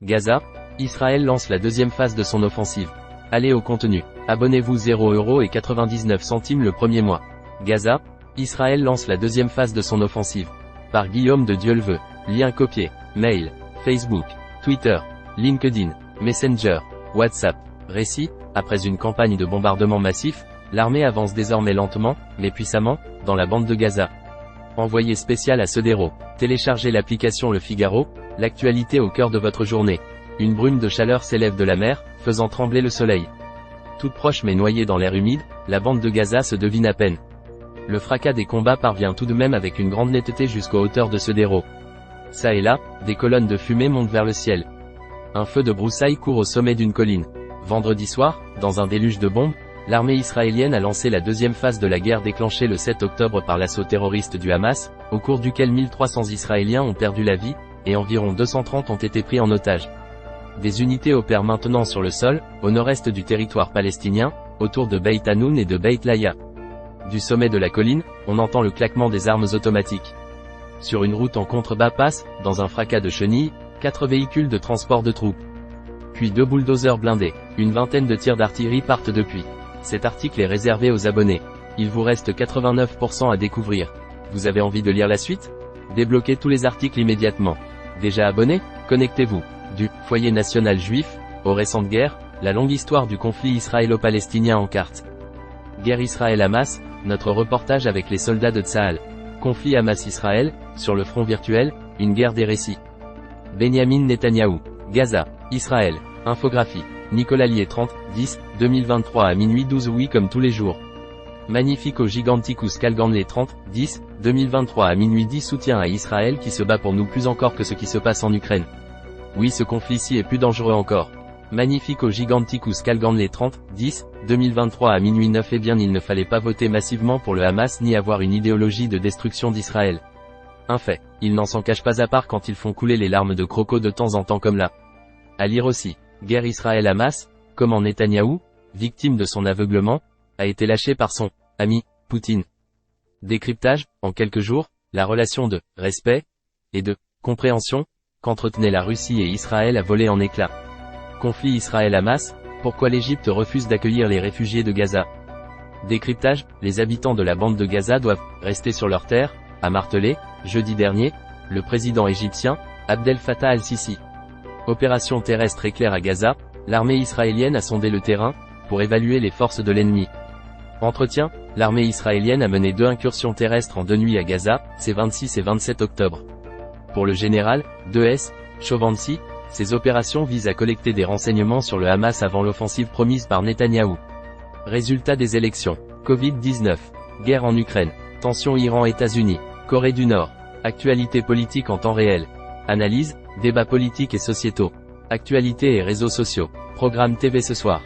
Gaza, Israël lance la deuxième phase de son offensive. Allez au contenu. Abonnez-vous 0,99 € le premier mois. Gaza, Israël lance la deuxième phase de son offensive. Par Guillaume de Dieuleveux. Lien copié. Mail, Facebook, Twitter, LinkedIn, Messenger, WhatsApp. Récit, après une campagne de bombardement massif, l'armée avance désormais lentement, mais puissamment, dans la bande de Gaza. Envoyé spécial à Cedero. Téléchargez l'application Le Figaro, l'actualité au cœur de votre journée. Une brume de chaleur s'élève de la mer, faisant trembler le soleil. Toute proche mais noyée dans l'air humide, la bande de Gaza se devine à peine. Le fracas des combats parvient tout de même avec une grande netteté jusqu'aux hauteurs de Cedero. Ça et là, des colonnes de fumée montent vers le ciel. Un feu de broussailles court au sommet d'une colline. Vendredi soir, dans un déluge de bombes, l'armée israélienne a lancé la deuxième phase de la guerre déclenchée le 7 octobre par l'assaut terroriste du Hamas, au cours duquel 1300 Israéliens ont perdu la vie, et environ 230 ont été pris en otage. Des unités opèrent maintenant sur le sol, au nord-est du territoire palestinien, autour de Beit Hanoun et de Beit Laïa. Du sommet de la colline, on entend le claquement des armes automatiques. Sur une route en contrebas passent, dans un fracas de chenilles, 4 véhicules de transport de troupes. Puis 2 bulldozers blindés. Une vingtaine de tirs d'artillerie partent depuis. Cet article est réservé aux abonnés. Il vous reste 89% à découvrir. Vous avez envie de lire la suite? Débloquez tous les articles immédiatement. Déjà abonné? Connectez-vous. Du « Foyer national juif » aux récentes guerres, la longue histoire du conflit israélo-palestinien en carte. Guerre Israël-Hamas, notre reportage avec les soldats de Tsahal. Conflit Hamas-Israël, sur le front virtuel, une guerre des récits. Benyamin Netanyahou. Gaza, Israël. Infographie. Nicolas Lier 30, 10, 2023 à minuit 12. Oui, comme tous les jours. Magnifico Giganticus Calganlé 30, 10, 2023 à minuit 10. Soutien à Israël qui se bat pour nous plus encore que ce qui se passe en Ukraine. Oui, ce conflit-ci est plus dangereux encore. Magnifico Giganticus Calganlé 30, 10, 2023 à minuit 9. Eh bien, il ne fallait pas voter massivement pour le Hamas ni avoir une idéologie de destruction d'Israël. Un fait, ils n'en s'en cachent pas à part quand ils font couler les larmes de croco de temps en temps comme là. À lire aussi. Guerre Israël-Hamas, comment Netanyahou, victime de son aveuglement, a été lâché par son ami, Poutine. Décryptage, en quelques jours, la relation de respect et de compréhension qu'entretenaient la Russie et Israël a volé en éclats. Conflit Israël-Hamas, pourquoi l'Égypte refuse d'accueillir les réfugiés de Gaza? Décryptage, les habitants de la bande de Gaza doivent rester sur leur terre, a martelé, jeudi dernier, le président égyptien, Abdel Fattah al-Sisi. Opération terrestre éclair à Gaza, l'armée israélienne a sondé le terrain, pour évaluer les forces de l'ennemi. Entretien, l'armée israélienne a mené 2 incursions terrestres en 2 nuits à Gaza, ces 26 et 27 octobre. Pour le général, 2S, Chovancy, ces opérations visent à collecter des renseignements sur le Hamas avant l'offensive promise par Netanyahou. Résultat des élections. Covid-19. Guerre en Ukraine. Tension Iran-États-Unis. Corée du Nord. Actualité politique en temps réel. Analyse, débats politiques et sociétaux. Actualité et réseaux sociaux. Programme TV ce soir.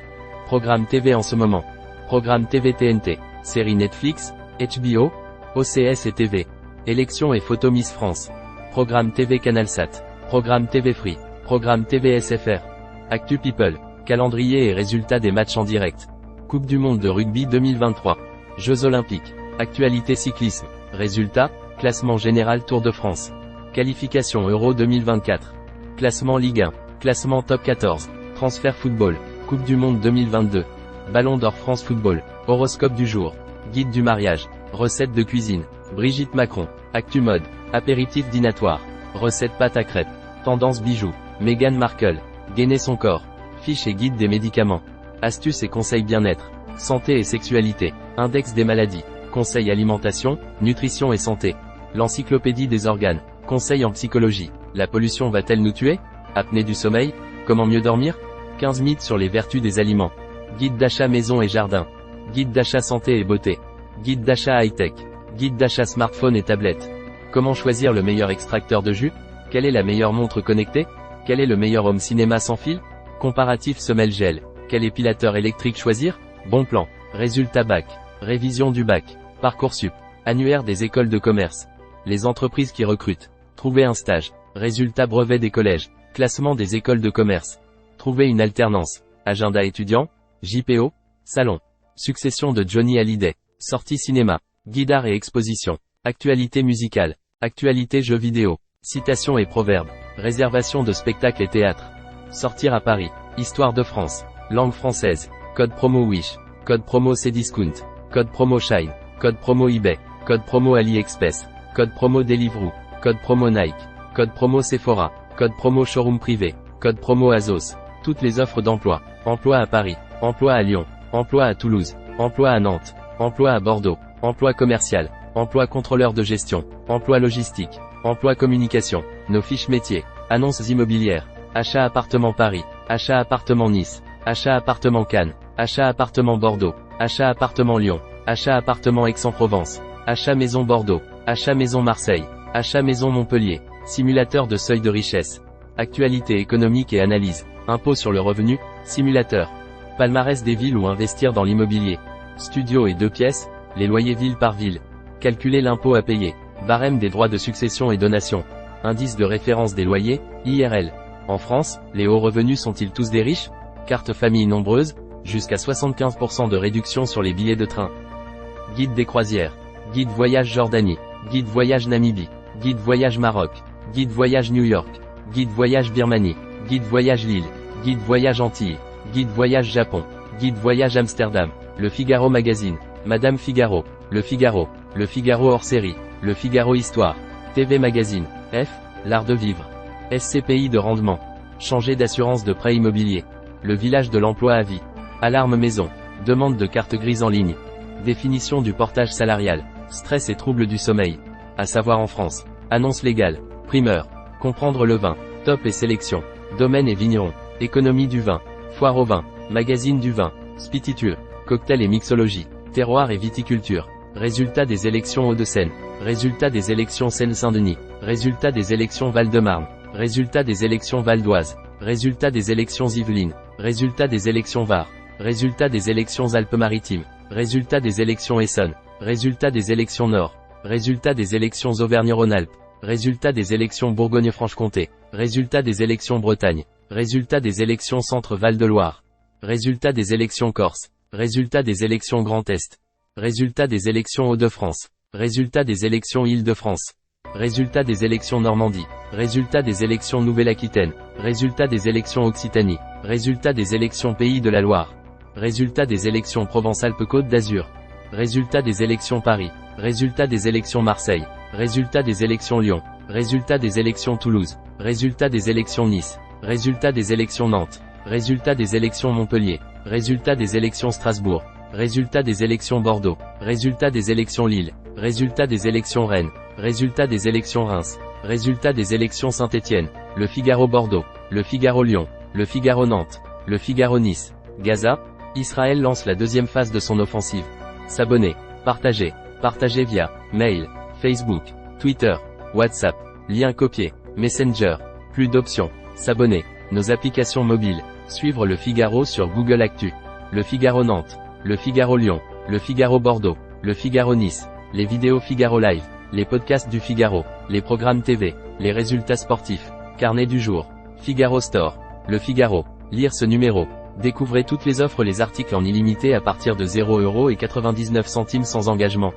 Programme TV en ce moment. Programme TV TNT. Série Netflix, HBO, OCS et TV. Élections et photos Miss France. Programme TV CanalSat. Programme TV Free. Programme TV SFR. Actu People. Calendrier et résultats des matchs en direct. Coupe du monde de rugby 2023. Jeux Olympiques. Actualité cyclisme. Résultats, classement général Tour de France. Qualification Euro 2024. Classement Ligue 1. Classement Top 14. Transfert Football. Coupe du Monde 2022. Ballon d'Or France Football. Horoscope du jour. Guide du mariage. Recettes de cuisine. Brigitte Macron. Actu mode. Apéritif dînatoire. Recette pâte à crêpes. Tendance bijoux. Meghan Markle. Gainer son corps. Fiche et guide des médicaments. Astuces et conseils bien-être. Santé et sexualité. Index des maladies. Conseils alimentation, nutrition et santé. L'encyclopédie des organes. Conseils en psychologie. La pollution va-t-elle nous tuer? Apnée du sommeil? Comment mieux dormir? 15 mythes sur les vertus des aliments. Guide d'achat maison et jardin. Guide d'achat santé et beauté. Guide d'achat high-tech. Guide d'achat smartphone et tablette. Comment choisir le meilleur extracteur de jus? Quelle est la meilleure montre connectée? Quel est le meilleur home cinéma sans fil? Comparatif semelle gel. Quel épilateur électrique choisir? Bon plan. Résultat bac. Révision du bac. Parcoursup. Annuaire des écoles de commerce. Les entreprises qui recrutent. Trouver un stage. Résultat brevet des collèges. Classement des écoles de commerce. Trouver une alternance. Agenda étudiant. JPO. Salon. Succession de Johnny Hallyday. Sortie cinéma. Guide art et exposition. Actualité musicale. Actualité jeux vidéo. Citations et proverbes. Réservation de spectacles et théâtre. Sortir à Paris. Histoire de France. Langue française. Code promo Wish. Code promo Cdiscount. Code promo Shine. Code promo eBay. Code promo AliExpress. Code promo Deliveroo. Code promo Nike. Code promo Sephora. Code promo Showroom Privé. Code promo Azos. Toutes les offres d'emploi. Emploi à Paris. Emploi à Lyon. Emploi à Toulouse. Emploi à Nantes. Emploi à Bordeaux. Emploi commercial. Emploi contrôleur de gestion. Emploi logistique. Emploi communication. Nos fiches métiers. Annonces immobilières. Achat appartement Paris. Achat appartement Nice. Achat appartement Cannes. Achat appartement Bordeaux. Achat appartement Lyon. Achat appartement Aix-en-Provence. Achat maison Bordeaux. Achat maison Marseille. Achat maison Montpellier. Simulateur de seuil de richesse. Actualité économique et analyse. Impôt sur le revenu. Simulateur. Palmarès des villes où investir dans l'immobilier. Studio et 2 pièces. Les loyers ville par ville. Calculer l'impôt à payer. Barème des droits de succession et donation. Indice de référence des loyers, IRL. En France, les hauts revenus sont-ils tous des riches? Carte famille nombreuse, jusqu'à 75% de réduction sur les billets de train. Guide des croisières. Guide voyage Jordanie. Guide voyage Namibie. Guide voyage Maroc. Guide voyage New York. Guide voyage Birmanie. Guide voyage Lille. Guide voyage Antilles. Guide voyage Japon. Guide voyage Amsterdam. Le Figaro Magazine. Madame Figaro. Le Figaro. Le Figaro hors série. Le Figaro Histoire. TV Magazine. F. L'art de vivre. SCPI de rendement. Changer d'assurance de prêt immobilier. Le village de l'emploi à vie. Alarme maison. Demande de carte grise en ligne. Définition du portage salarial. Stress et troubles du sommeil. À savoir en France. Annonce légale. Primeur. Comprendre le vin. Top et sélection. Domaine et vigneron. Économie du vin. Foire au vin. Magazine du vin. Spititude. Cocktail et mixologie. Terroir et viticulture. Résultat des élections Hauts-de-Seine. Résultat des élections Seine-Saint-Denis. Résultat des élections Val-de-Marne. Résultat des élections Val d'Oise. Résultat des élections Yvelines. Résultat des élections Var. Résultat des élections Alpes-Maritimes. Résultat des élections Essonne. Résultat des élections Nord. Résultat des élections Auvergne-Rhône-Alpes. Résultat des élections Bourgogne-Franche-Comté. Résultat des élections Bretagne. Résultat des élections Centre-Val de Loire. Résultat des élections Corse. Résultat des élections Grand Est. Résultat des élections Hauts-de-France. Résultat des élections Île-de-France. Résultat des élections Normandie. Résultat des élections Nouvelle-Aquitaine. Résultat des élections Occitanie. Résultat des élections Pays de la Loire. Résultat des élections Provence-Alpes-Côte d'Azur. Résultat des élections Paris. Résultat des élections Marseille. Résultat des élections Lyon. Résultat des élections Toulouse. Résultat des élections Nice. Résultat des élections Nantes. Résultat des élections Montpellier. Résultat des élections Strasbourg. Résultat des élections Bordeaux. Résultat des élections Lille. Résultat des élections Rennes. Résultat des élections Reims. Résultat des élections Saint-Étienne. Le Figaro Bordeaux. Le Figaro Lyon. Le Figaro Nantes. Le Figaro Nice. Gaza. Israël lance la deuxième phase de son offensive. S'abonner. Partager. Partager via mail, Facebook, Twitter, WhatsApp. Lien copié. Messenger. Plus d'options. S'abonner. Nos applications mobiles. Suivre le Figaro sur Google Actu. Le Figaro Nantes. Le Figaro Lyon. Le Figaro Bordeaux. Le Figaro Nice. Les vidéos Figaro Live. Les podcasts du Figaro. Les programmes TV. Les résultats sportifs. Carnet du jour. Figaro Store. Le Figaro. Lire ce numéro. Découvrez toutes les offres, les articles en illimité à partir de 0,99 € sans engagement.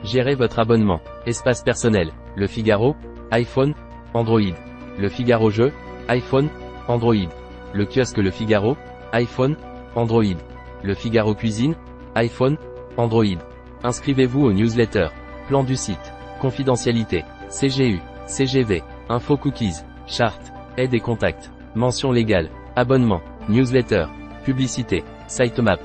Gérez votre abonnement. Espace personnel. Le Figaro. iPhone. Android. Le Figaro Jeu. iPhone. Android. Le kiosque Le Figaro. iPhone. Android. Le Figaro Cuisine. iPhone. Android. Inscrivez-vous aux newsletters. Plan du site. Confidentialité. CGU. CGV. Info cookies. Charte. Aide et contact. Mention légale. Abonnement. Newsletter. Publicité. Sitemap.